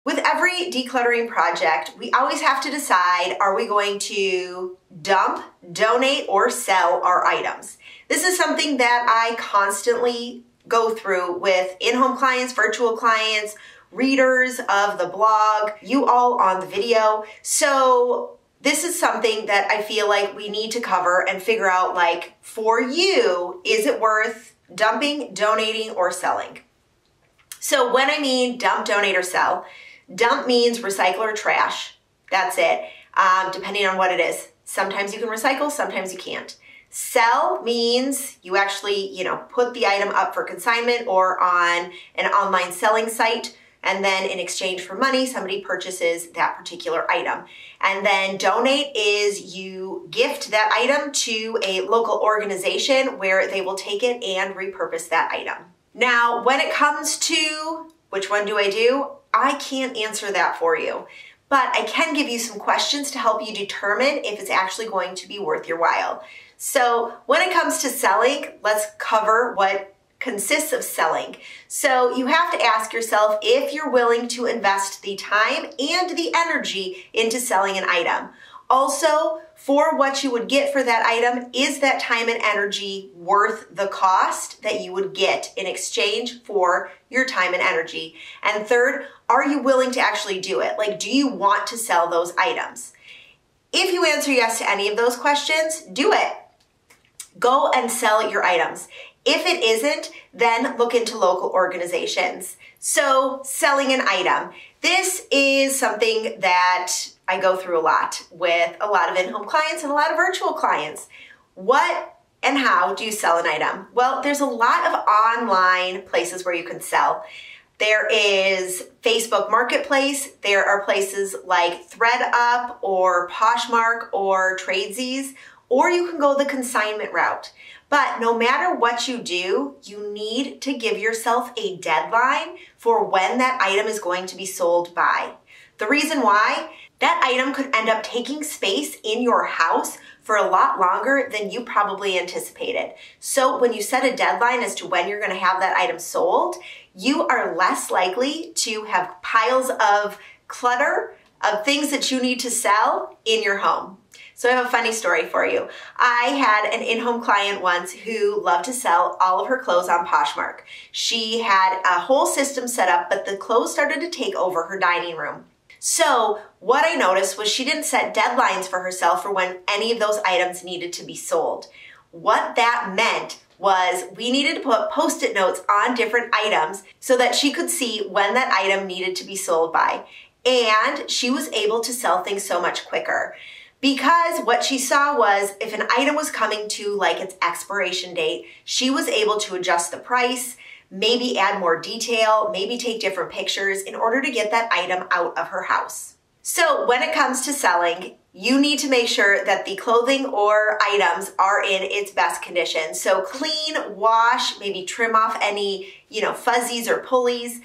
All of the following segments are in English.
With every decluttering project, we always have to decide, are we going to dump, donate, or sell our items? This is something that I constantly go through with in-home clients, virtual clients, readers of the blog, you all on the video. So this is something that I feel like we need to cover and figure out, like, for you, is it worth dumping, donating, or selling? So when I mean dump, donate, or sell, dump means recycle or trash. That's it, depending on what it is. Sometimes you can recycle, sometimes you can't. Sell means you actually, put the item up for consignment or on an online selling site, and then in exchange for money, somebody purchases that particular item. And then donate is you gift that item to a local organization where they will take it and repurpose that item. Now, when it comes to which one do, I can't answer that for you, but I can give you some questions to help you determine if it's actually going to be worth your while. So when it comes to selling, let's cover what consists of selling. So you have to ask yourself if you're willing to invest the time and the energy into selling an item. Also, for what you would get for that item, is that time and energy worth the cost that you would get in exchange for your time and energy? And third, are you willing to actually do it? Like, do you want to sell those items? If you answer yes to any of those questions, do it. Go and sell your items. If it isn't, then look into local organizations. So selling an item. This is something that I go through a lot with a lot of in-home clients and a lot of virtual clients. What and how do you sell an item? Well, there's a lot of online places where you can sell. There is Facebook Marketplace. There are places like ThreadUp or Poshmark or Tradesies, or you can go the consignment route. But no matter what you do, you need to give yourself a deadline for when that item is going to be sold by. The reason why, that item could end up taking space in your house for a lot longer than you probably anticipated. So when you set a deadline as to when you're going to have that item sold, you are less likely to have piles of clutter, of things that you need to sell in your home. So I have a funny story for you. I had an in-home client once who loved to sell all of her clothes on Poshmark. She had a whole system set up, but the clothes started to take over her dining room. So what I noticed was she didn't set deadlines for herself for when any of those items needed to be sold. What that meant was we needed to put Post-it notes on different items so that she could see when that item needed to be sold by. And she was able to sell things so much quicker. Because what she saw was if an item was coming to like its expiration date, she was able to adjust the price, maybe add more detail, maybe take different pictures in order to get that item out of her house. So when it comes to selling, you need to make sure that the clothing or items are in its best condition. So clean, wash, maybe trim off any, fuzzies or pulleys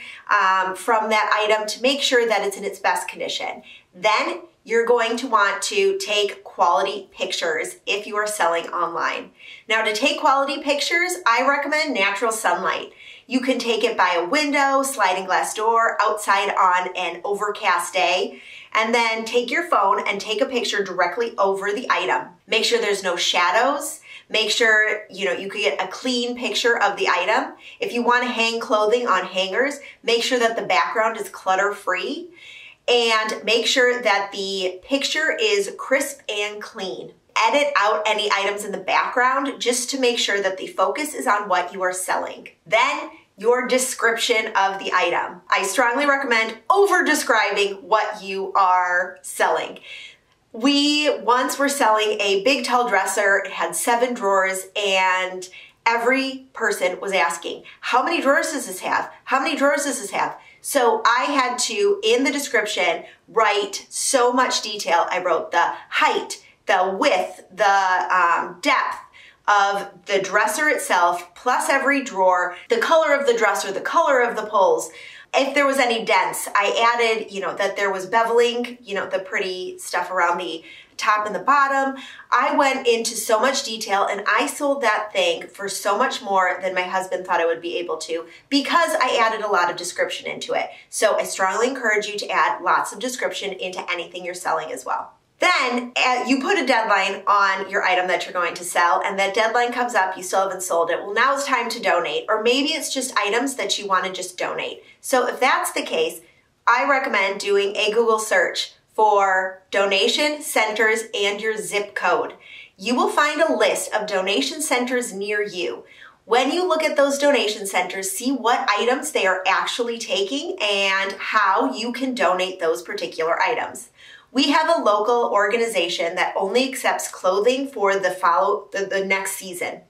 from that item to make sure that it's in its best condition. Then you're going to want to take quality pictures if you are selling online. Now, to take quality pictures, I recommend natural sunlight. You can take it by a window, sliding glass door, outside on an overcast day, and then take your phone and take a picture directly over the item. Make sure there's no shadows. Make sure, you can get a clean picture of the item. If you want to hang clothing on hangers, make sure that the background is clutter-free. And make sure that the picture is crisp and clean. Edit out any items in the background just to make sure that the focus is on what you are selling. Then your description of the item. I strongly recommend over-describing what you are selling. We once were selling a big tall dresser. It had 7 drawers, and every person was asking, how many drawers does this have? How many drawers does this have? So I had to, in the description, write so much detail. I wrote the height, the width, the depth of the dresser itself, plus every drawer, the color of the dresser, the color of the pulls, If there was any dents, I added, that there was beveling, the pretty stuff around the top and the bottom. I went into so much detail and I sold that thing for so much more than my husband thought I would be able to because I added a lot of description into it. So I strongly encourage you to add lots of description into anything you're selling as well. Then you put a deadline on your item that you're going to sell, and that deadline comes up, you still haven't sold it. Well, now it's time to donate, or maybe it's just items that you want to just donate. So if that's the case, I recommend doing a Google search for donation centers and your zip code. You will find a list of donation centers near you. When you look at those donation centers, see what items they are actually taking and how you can donate those particular items. We have a local organization that only accepts clothing for the next season.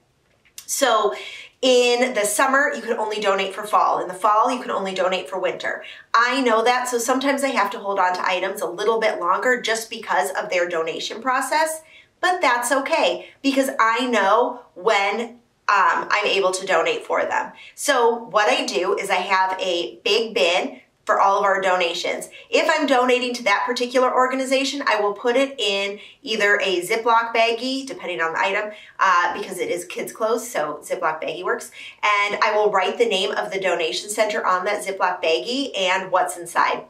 So in the summer, you can only donate for fall. In the fall, you can only donate for winter. I know that, so sometimes I have to hold on to items a little bit longer just because of their donation process, but that's okay because I know when I'm able to donate for them. So what I do is I have a big bin for all of our donations. If I'm donating to that particular organization, I will put it in either a Ziploc baggie, depending on the item, because it is kids' clothes, so Ziploc baggie works. And I will write the name of the donation center on that Ziploc baggie and what's inside.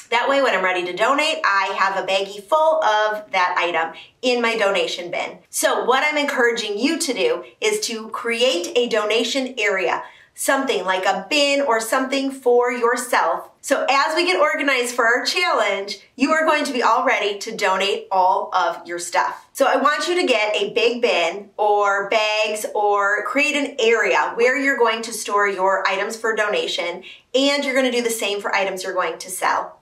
That way, when I'm ready to donate, I have a baggie full of that item in my donation bin. So what I'm encouraging you to do is to create a donation area, something like a bin or something for yourself. So as we get organized for our challenge, you are going to be all ready to donate all of your stuff. So I want you to get a big bin or bags or create an area where you're going to store your items for donation, and you're going to do the same for items you're going to sell.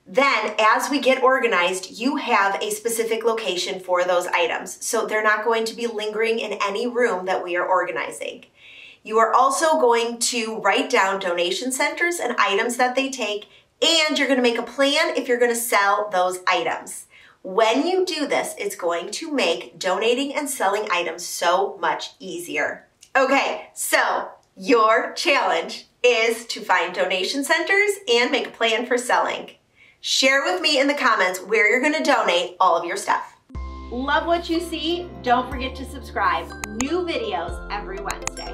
Then as we get organized, you have a specific location for those items. So they're not going to be lingering in any room that we are organizing. You are also going to write down donation centers and items that they take, and you're going to make a plan if you're going to sell those items. When you do this, it's going to make donating and selling items so much easier. Okay, so your challenge is to find donation centers and make a plan for selling. Share with me in the comments where you're going to donate all of your stuff. Love what you see? Don't forget to subscribe. New videos every Wednesday.